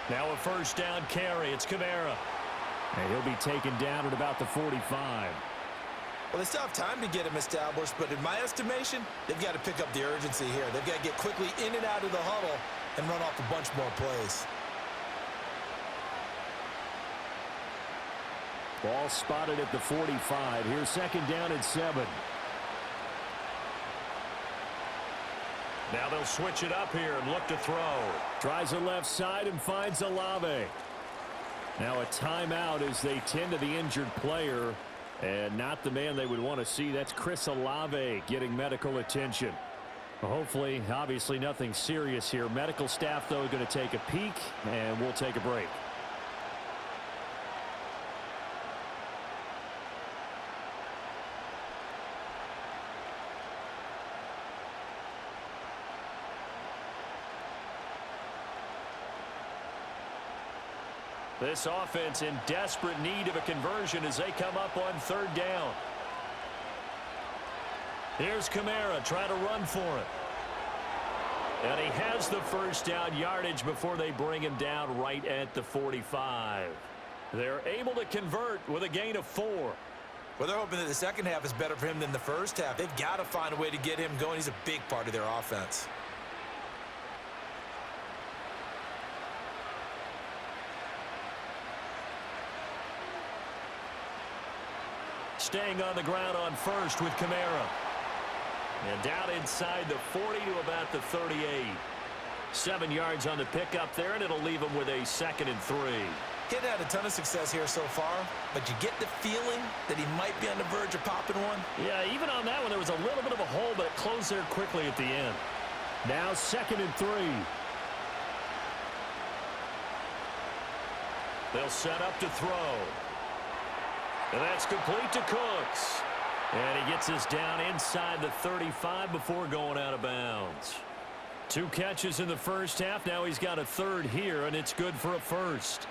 Now a first down carry. It's Kamara. And he'll be taken down at about the 45. Well, they still have time to get him established, but in my estimation, they've got to pick up the urgency here. They've got to get quickly in and out of the huddle and run off a bunch more plays. Ball spotted at the 45. Here's second down at 7. Now they'll switch it up here and look to throw. Tries the left side and finds Olave. Now a timeout as they tend to the injured player. And not the man they would want to see. That's Chris Olave getting medical attention. Well, hopefully, obviously nothing serious here. Medical staff, though, going to take a peek, and we'll take a break. This offense in desperate need of a conversion as they come up on third down. Here's Kamara trying to run for it. And he has the first down yardage before they bring him down right at the 45. They're able to convert with a gain of 4. Well, they're hoping that the second half is better for him than the first half. They've got to find a way to get him going. He's a big part of their offense. Staying on the ground on first with Kamara. And down inside the 40 to about the 38. 7 yards on the pickup there, and it'll leave him with a 2nd and 3. He's had a ton of success here so far, but you get the feeling that he might be on the verge of popping one. Yeah, even on that one, there was a little bit of a hole, but it closed there quickly at the end. Now 2nd and 3. They'll set up to throw. And that's complete to Cooks. And he gets us down inside the 35 before going out of bounds. 2 catches in the first half. Now he's got a third here, and it's good for a first.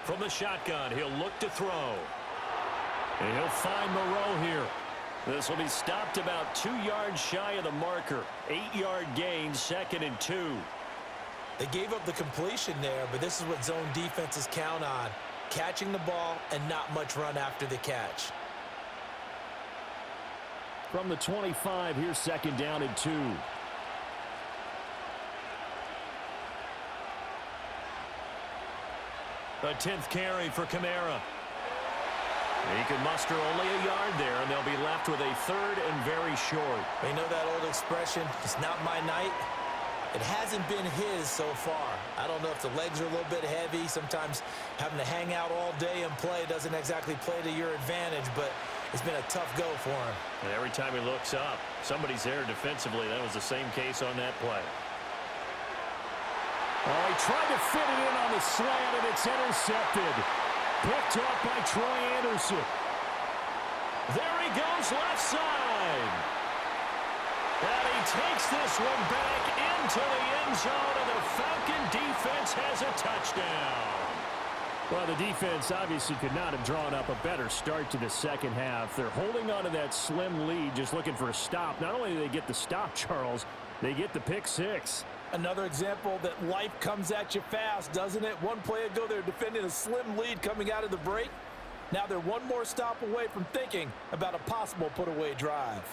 From the shotgun, he'll look to throw. And he'll find Moreau here. This will be stopped about 2 yards shy of the marker. 8-yard gain, 2nd and 2. They gave up the completion there, but this is what zone defenses count on. Catching the ball and not much run after the catch. From the 25, here's 2nd down and 2. A 10th carry for Kamara. He can muster only a yard there, and they'll be left with a 3rd and very short. You know that old expression, it's not my night? It hasn't been his so far. I don't know if the legs are a little bit heavy. Sometimes having to hang out all day and play doesn't exactly play to your advantage, but it's been a tough go for him. And every time he looks up, somebody's there defensively. That was the same case on that play. Oh, he tried to fit it in on the slant, and it's intercepted. Picked up by Troy Anderson. There he goes left side. And he takes this one back into the end zone, and the Falcon defense has a touchdown. Well, the defense obviously could not have drawn up a better start to the second half. They're holding on to that slim lead, just looking for a stop. Not only do they get the stop, Charles, they get the pick 6. Another example that life comes at you fast, doesn't it? One play ago, they were defending a slim lead coming out of the break. Now they're one more stop away from thinking about a possible put-away drive.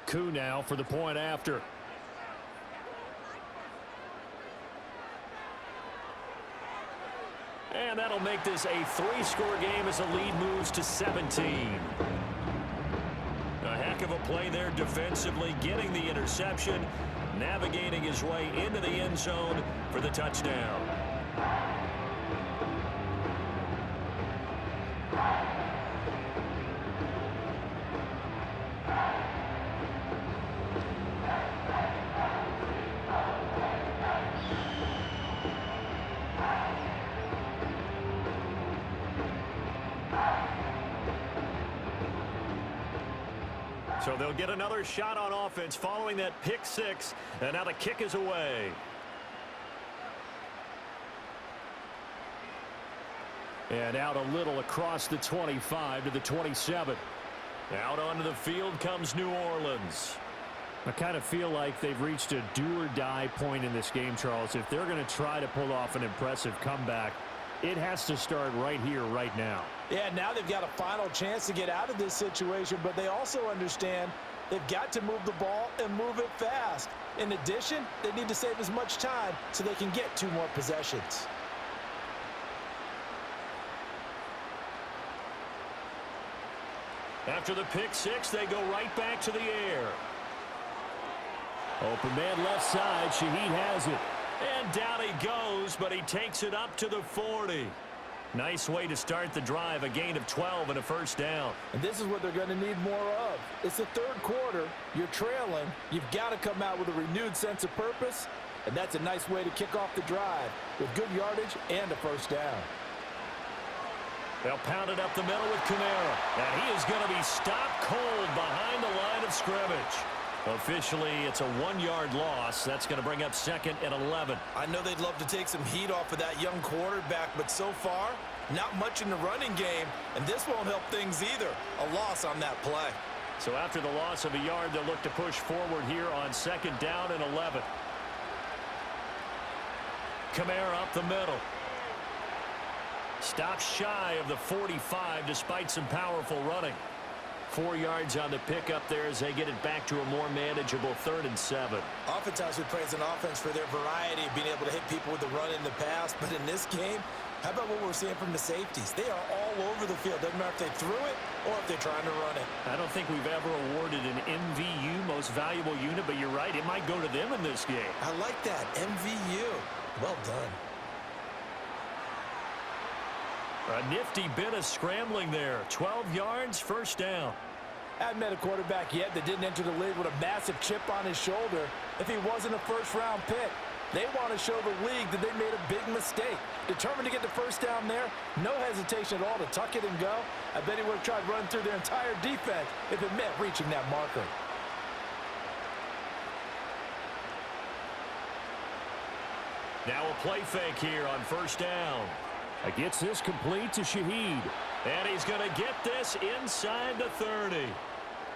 Coup now for the point after. And that'll make this a 3-score game as the lead moves to 17. A heck of a play there defensively, getting the interception, navigating his way into the end zone for the touchdown. So they'll get another shot on offense following that pick six, and now the kick is away. And out a little across the 25 to the 27. Out onto the field comes New Orleans. I kind of feel like they've reached a do-or-die point in this game, Charles. If they're going to try to pull off an impressive comeback, it has to start right here, right now. Yeah, now they've got a final chance to get out of this situation, but they also understand they've got to move the ball and move it fast. In addition, they need to save as much time so they can get 2 more possessions. After the pick six, they go right back to the air. Open man left side. Shaheed has it. And down he goes, but he takes it up to the 40. Nice way to start the drive, a gain of 12 and a first down. And this is what they're going to need more of. It's the third quarter. You're trailing. You've got to come out with a renewed sense of purpose, and that's a nice way to kick off the drive with good yardage and a first down. They'll pound it up the middle with Kamara, and he is going to be stopped cold behind the line of scrimmage. Officially, it's a 1-yard loss. That's going to bring up 2nd and 11. I know they'd love to take some heat off of that young quarterback, but so far, not much in the running game, and this won't help things either. A loss on that play. So after the loss of a yard, they'll look to push forward here on 2nd down and 11. Kamara up the middle. Stops shy of the 45 despite some powerful running. 4 yards on the pickup there as they get it back to a more manageable 3rd and 7. Oftentimes we praise an offense for their variety of being able to hit people with the run in the pass, but in this game, how about what we're seeing from the safeties? They are all over the field. Doesn't matter if they threw it or if they're trying to run it. I don't think we've ever awarded an MVU, most valuable unit, but you're right, it might go to them in this game. I like that, MVU. Well done. A nifty bit of scrambling there. 12 yards, first down. I haven't met a quarterback yet that didn't enter the league with a massive chip on his shoulder if he wasn't a first-round pick. They want to show the league that they made a big mistake. Determined to get the first down there, no hesitation at all to tuck it and go. I bet he would have tried running through their entire defense if it meant reaching that marker. Now a play fake here on first down. Gets this complete to Shaheed. And he's going to get this inside the 30.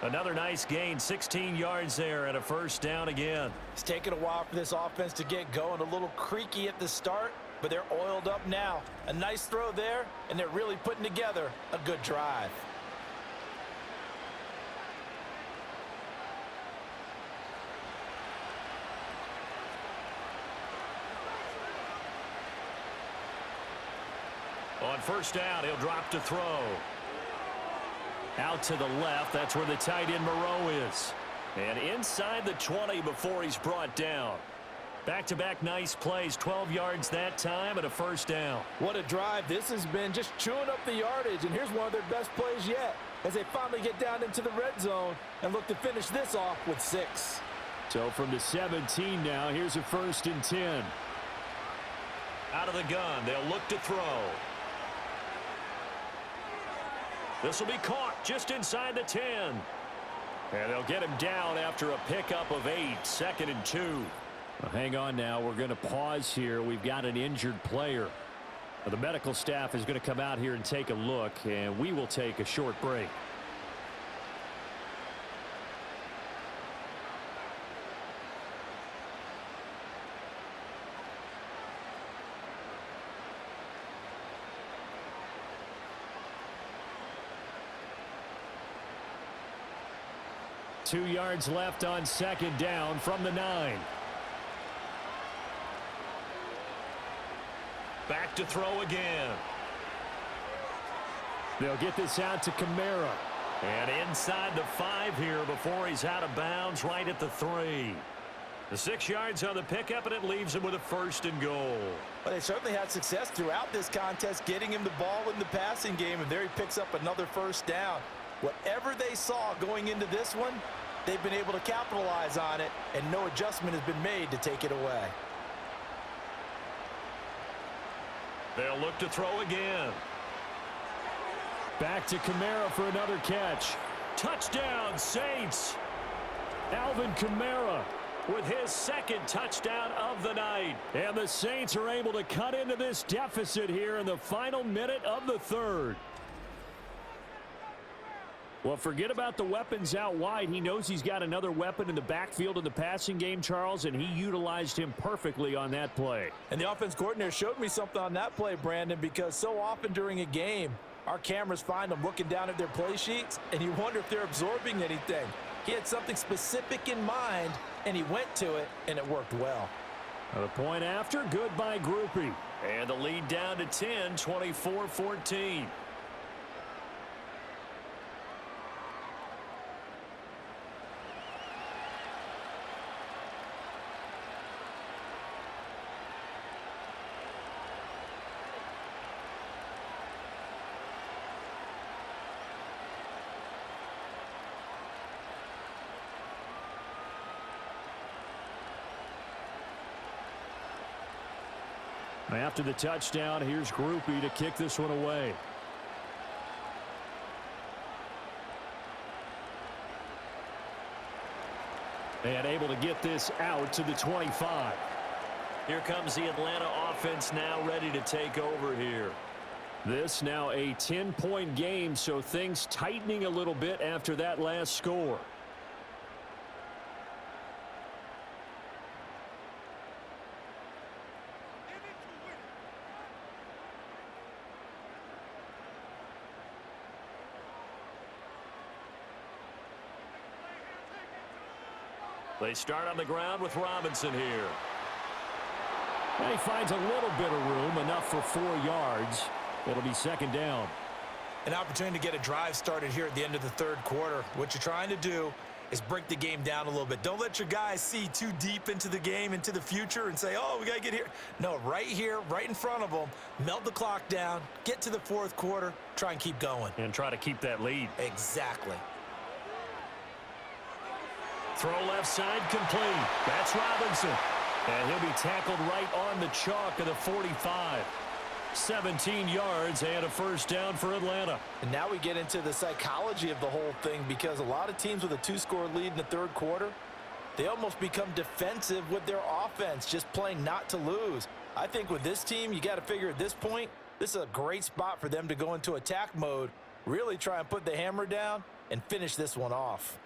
Another nice gain, 16 yards there and a first down again. It's taken a while for this offense to get going. A little creaky at the start, but they're oiled up now. A nice throw there, and they're really putting together a good drive. On first down, he'll drop to throw. Out to the left, that's where the tight end Moreau is. And inside the 20 before he's brought down. Back-to-back nice plays, 12 yards that time and a first down. What a drive this has been, just chewing up the yardage. And here's one of their best plays yet as they finally get down into the red zone and look to finish this off with 6. So from the 17 now, here's a 1st and 10. Out of the gun, they'll look to throw. This will be caught just inside the 10. And they'll get him down after a pickup of 8, 2nd and 2. Well, hang on now. We're going to pause here. We've got an injured player. The medical staff is going to come out here and take a look, and we will take a short break. Two yards left on second down from the 9. Back to throw again. They'll get this out to Kamara. And inside the 5 here before he's out of bounds right at the 3. The 6 yards on the pickup, and it leaves him with a 1st and goal. But they certainly had success throughout this contest getting him the ball in the passing game, and there he picks up another first down. Whatever they saw going into this one, they've been able to capitalize on it, and no adjustment has been made to take it away. They'll look to throw again. Back to Kamara for another catch. Touchdown, Saints. Alvin Kamara with his second touchdown of the night. And the Saints are able to cut into this deficit here in the final minute of the third. Well, forget about the weapons out wide. He knows he's got another weapon in the backfield in the passing game, Charles, and he utilized him perfectly on that play. And the offense coordinator showed me something on that play, Brandon, because so often during a game, our cameras find them looking down at their play sheets, and you wonder if they're absorbing anything. He had something specific in mind, and he went to it, and it worked well. A point after, good by Groupie. And the lead down to 10, 24-14. After the touchdown, here's Groupie to kick this one away. And able to get this out to the 25. Here comes the Atlanta offense now ready to take over here. This now a 10-point game, so things tightening a little bit after that last score. They start on the ground with Robinson here. And he finds a little bit of room, enough for 4 yards. It'll be second down. An opportunity to get a drive started here at the end of the third quarter. What you're trying to do is break the game down a little bit. Don't let your guys see too deep into the game, into the future, and say, oh, we got to get here. No, right here, right in front of them, melt the clock down, get to the fourth quarter, try and keep going. And try to keep that lead. Exactly. Throw left side complete. That's Robinson. And he'll be tackled right on the chalk of the 45. 17 yards and a first down for Atlanta. And now we get into the psychology of the whole thing, because a lot of teams with a 2-score lead in the third quarter, they almost become defensive with their offense, just playing not to lose. I think with this team, you got to figure at this point, this is a great spot for them to go into attack mode, really try and put the hammer down and finish this one off.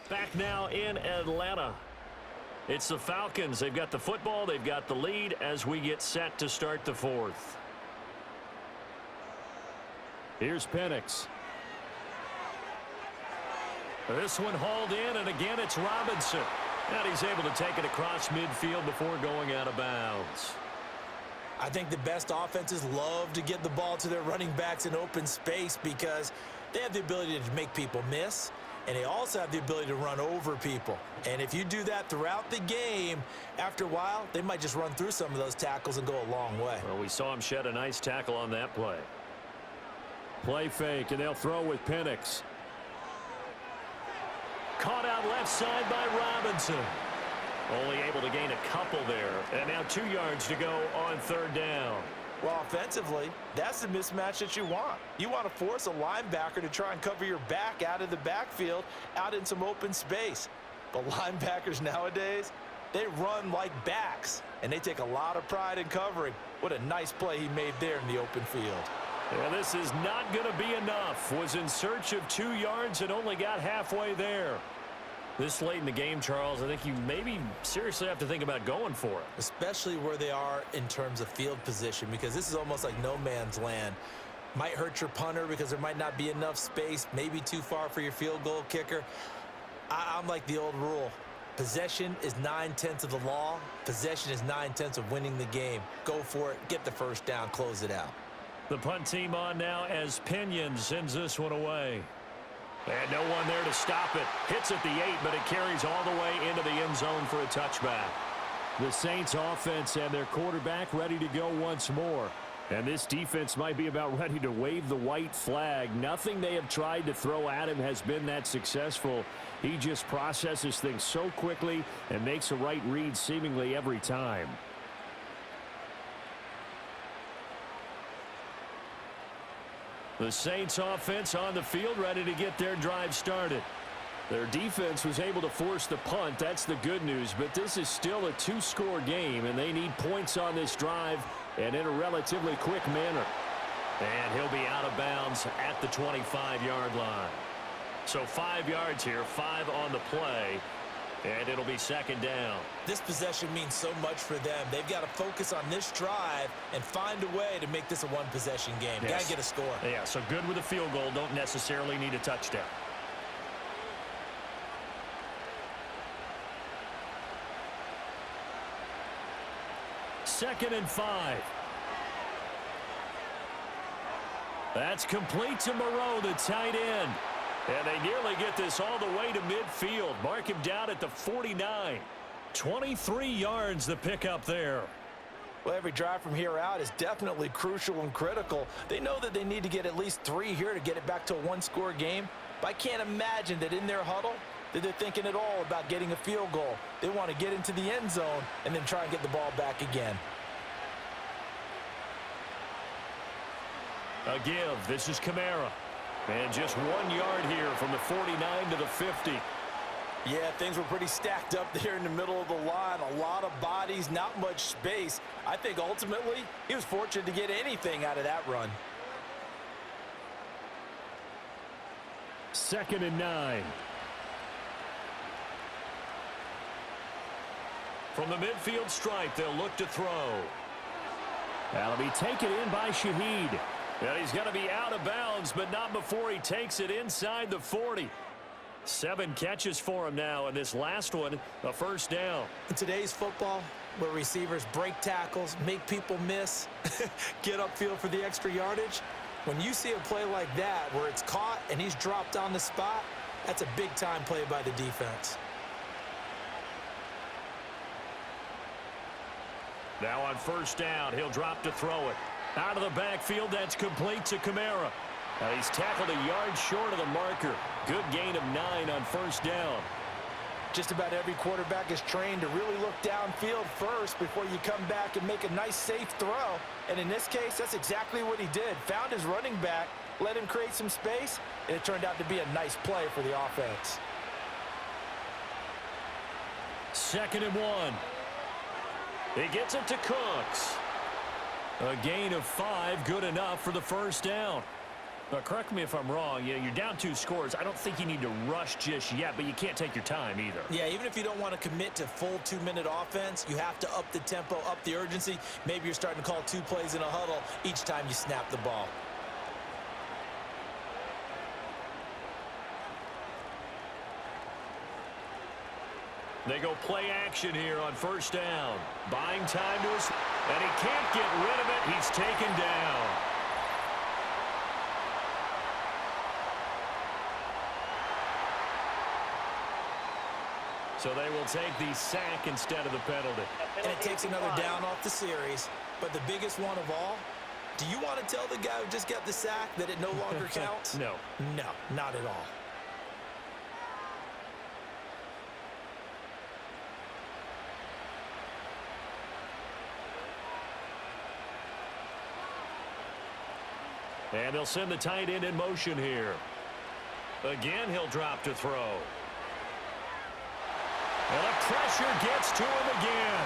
Back now in Atlanta. It's the Falcons. They've got the football. They've got the lead as we get set to start the fourth. Here's Penix. This one hauled in, and again it's Robinson. And he's able to take it across midfield before going out of bounds. I think the best offenses love to get the ball to their running backs in open space, because they have the ability to make people miss, and they also have the ability to run over people. And if you do that throughout the game, after a while, they might just run through some of those tackles and go a long way. Well, we saw him shed a nice tackle on that play. Play fake, and they'll throw with Penix. Caught out left side by Robinson. Only able to gain a couple there. And now 2 yards to go on third down. Well, offensively, that's the mismatch that you want. You want to force a linebacker to try and cover your back out of the backfield, out in some open space. But linebackers nowadays, they run like backs, and they take a lot of pride in covering. What a nice play he made there in the open field. Yeah, this is not going to be enough. Was in search of 2 yards and only got halfway there. This late in the game, Charles, I think you maybe seriously have to think about going for it. Especially where they are in terms of field position, because this is almost like no man's land. Might hurt your punter because there might not be enough space, maybe too far for your field goal kicker. I'm like the old rule. Possession is 9/10 of the law. Possession is 9/10 of winning the game. Go for it, get the first down, close it out. The punt team on now as Pinion sends this one away. And no one there to stop it. Hits at the 8, but it carries all the way into the end zone for a touchback. The Saints offense and their quarterback ready to go once more. And this defense might be about ready to wave the white flag. Nothing they have tried to throw at him has been that successful. He just processes things so quickly and makes a right read seemingly every time. The Saints offense on the field, ready to get their drive started. Their defense was able to force the punt. That's the good news. But this is still a two-score game, and they need points on this drive and in a relatively quick manner. And he'll be out of bounds at the 25-yard line. So 5 yards here, 5 on the play, and it'll be second down. This possession means so much for them. They've got to focus on this drive and find a way to make this a one-possession game. Yes. Got to get a score. Yeah, so good with a field goal. Don't necessarily need a touchdown. Second and 5. That's complete to Moreau, the tight end. And they nearly get this all the way to midfield. Mark him down at the 49. 23 yards the pickup there. Well, every drive from here out is definitely crucial and critical. They know that they need to get at least 3 here to get it back to a one-score game. But I can't imagine that in their huddle that they're thinking at all about getting a field goal. They want to get into the end zone and then try and get the ball back again. A give. This is Kamara. And just 1 yard here from the 49 to the 50. Yeah, things were pretty stacked up there in the middle of the line. A lot of bodies, not much space. I think ultimately he was fortunate to get anything out of that run. Second and 9. From the midfield stripe, they'll look to throw. That'll be taken in by Shaheed. And he's going to be out of bounds, but not before he takes it inside the 40. 7 catches for him now, and this last one, a first down. In today's football, where receivers break tackles, make people miss, get upfield for the extra yardage, when you see a play like that where it's caught and he's dropped on the spot, that's a big-time play by the defense. Now on first down, he'll drop to throw it. Out of the backfield, that's complete to Kamara. He's tackled a yard short of the marker. Good gain of 9 on first down. Just about every quarterback is trained to really look downfield first before you come back and make a nice, safe throw. And in this case, that's exactly what he did. Found his running back, let him create some space, and it turned out to be a nice play for the offense. Second and 1. He gets it to Cooks. A gain of 5, good enough for the first down. Now, correct me if I'm wrong. You're down 2 scores. I don't think you need to rush just yet, but you can't take your time either. Yeah, even if you don't want to commit to full 2-minute offense, you have to up the tempo, up the urgency. Maybe you're starting to call 2 plays in a huddle each time you snap the ball. They go play action here on first down. Buying time to us, and he can't get rid of it. He's taken down. So they will take the sack instead of the penalty. And it takes another down off the series. But the biggest one of all, do you want to tell the guy who just got the sack that it no longer counts? No. No, not at all. And they'll send the tight end in motion here. Again, he'll drop to throw. And the pressure gets to him again.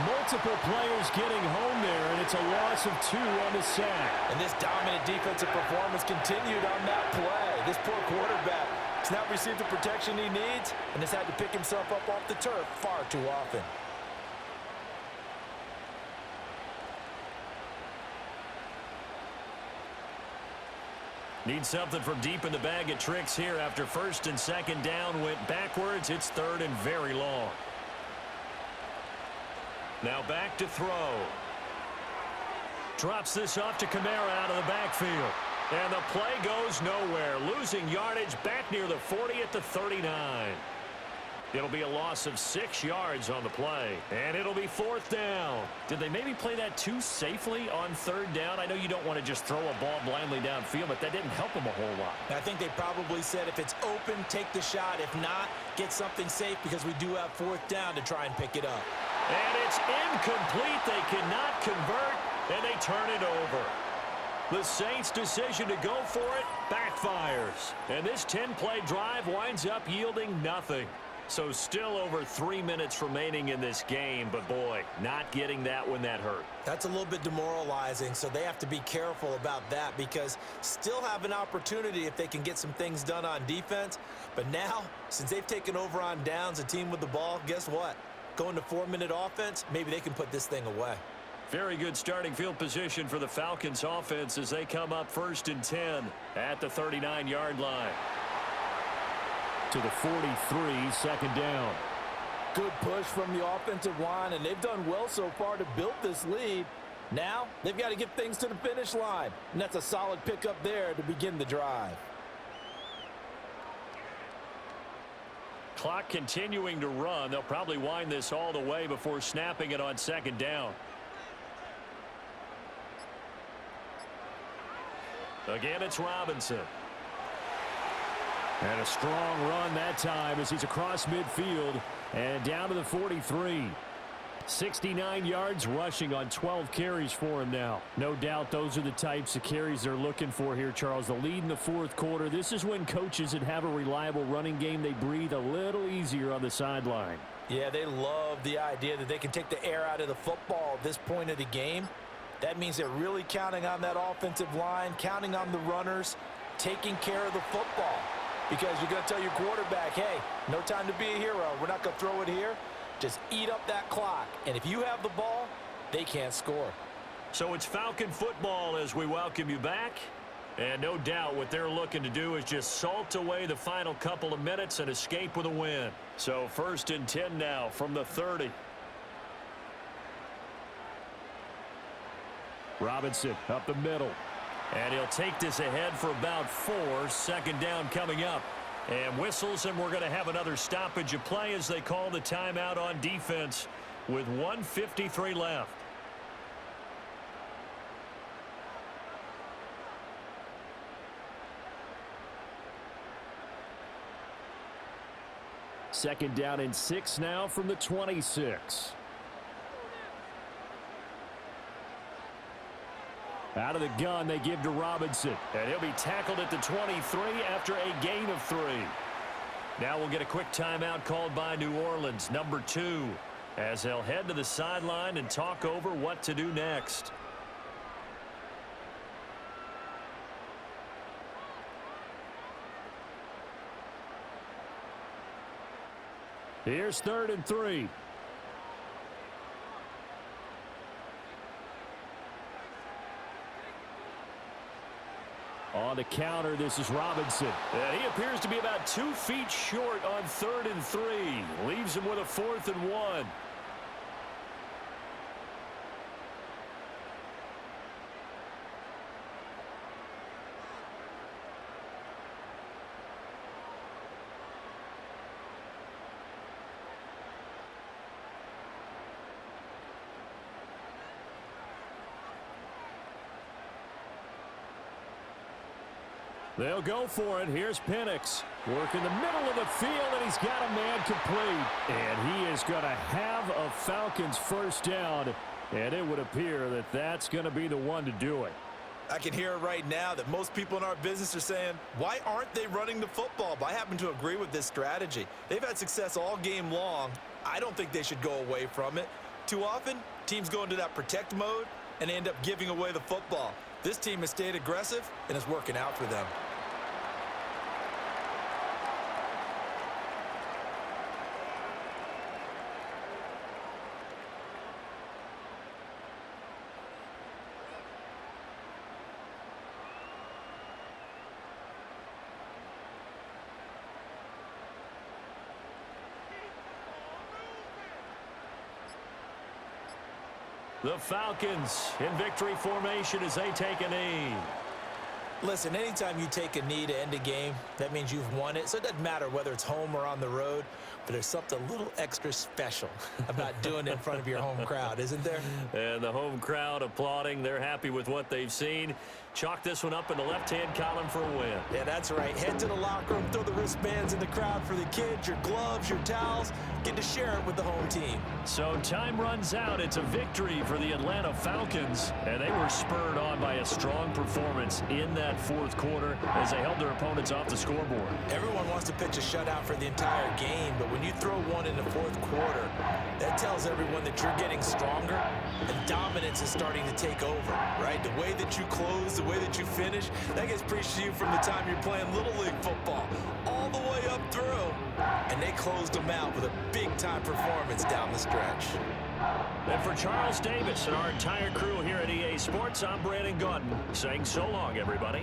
Multiple players getting home there, and it's a loss of 2 on the sack. And this dominant defensive performance continued on that play. This poor quarterback has not received the protection he needs and has had to pick himself up off the turf far too often. Need something from deep in the bag of tricks here after first and second down went backwards. It's third and very long. Now back to throw. Drops this off to Kamara out of the backfield. And the play goes nowhere. Losing yardage back near the 40 at the 39. It'll be a loss of 6 yards on the play, and it'll be 4th down. Did they maybe play that too safely on 3rd down? I know you don't want to just throw a ball blindly downfield, but that didn't help them a whole lot. I think they probably said if it's open, take the shot. If not, get something safe because we do have 4th down to try and pick it up. And it's incomplete. They cannot convert, and they turn it over. The Saints' decision to go for it backfires, and this 10-play drive winds up yielding nothing. So still over 3 minutes remaining in this game, but boy, not getting that when that hurt. That's a little bit demoralizing, so they have to be careful about that because still have an opportunity if they can get some things done on defense. But now, since they've taken over on downs, a team with the ball, guess what? Going to 4-minute offense, maybe they can put this thing away. Very good starting field position for the Falcons offense as they come up 1st and 10 at the 39-yard line. To the 43, 2nd down. Good push from the offensive line, and they've done well so far to build this lead. Now, they've got to get things to the finish line, and that's a solid pickup there to begin the drive. Clock continuing to run. They'll probably wind this all the way before snapping it on 2nd down. Again, it's Robinson. And a strong run that time as he's across midfield and down to the 43. 69 yards rushing on 12 carries for him now. No doubt those are the types of carries they're looking for here, Charles. The lead in the 4th quarter. This is when coaches that have a reliable running game, they breathe a little easier on the sideline. Yeah, they love the idea that they can take the air out of the football at this point of the game. That means they're really counting on that offensive line, counting on the runners, taking care of the football. Because you're going to tell your quarterback, hey, no time to be a hero. We're not going to throw it here. Just eat up that clock. And if you have the ball, they can't score. So it's Falcon football as we welcome you back. And no doubt what they're looking to do is just salt away the final couple of minutes and escape with a win. So 1st and 10 now from the 30. Robinson up the middle. And he'll take this ahead for about 4. 2nd down coming up. And whistles, and we're going to have another stoppage of play as they call the timeout on defense with 1:53 left. Second down and 6 now from the 26. Out of the gun, they give to Robinson. And he'll be tackled at the 23 after a gain of 3. Now we'll get a quick timeout called by New Orleans, number 2, as they'll head to the sideline and talk over what to do next. Here's 3rd and 3. On the counter, this is Robinson. And he appears to be about 2 feet short on 3rd and 3. Leaves him with a 4th and 1. They'll go for it. Here's Penix. Working the middle of the field, and he's got a man complete. And he is going to have a Falcons 1st down, and it would appear that that's going to be the one to do it. I can hear it right now that most people in our business are saying, why aren't they running the football? But I happen to agree with this strategy. They've had success all game long. I don't think they should go away from it. Too often, teams go into that protect mode, and they end up giving away the football. This team has stayed aggressive, and it's working out for them. The Falcons in victory formation as they take a knee. Listen, anytime you take a knee to end a game, that means you've won it. So it doesn't matter whether it's home or on the road. But there's something a little extra special about doing it in front of your home crowd, isn't there? And the home crowd applauding. They're happy with what they've seen. Chalk this one up in the left-hand column for a win. Yeah, that's right. Head to the locker room, throw the wristbands in the crowd for the kids, your gloves, your towels. Get to share it with the home team. So time runs out. It's a victory for the Atlanta Falcons, and they were spurred on by a strong performance in that fourth quarter as they held their opponents off the scoreboard. Everyone wants to pitch a shutout for the entire game, but when you throw one in the fourth quarter, that tells everyone that you're getting stronger and dominance is starting to take over, right? The way that you close, the way that you finish, that gets preached to you from the time you're playing Little League football all the way up through. And they closed them out with a big-time performance down the stretch. And for Charles Davis and our entire crew here at EA Sports, I'm Brandon Gaudin saying so long, everybody.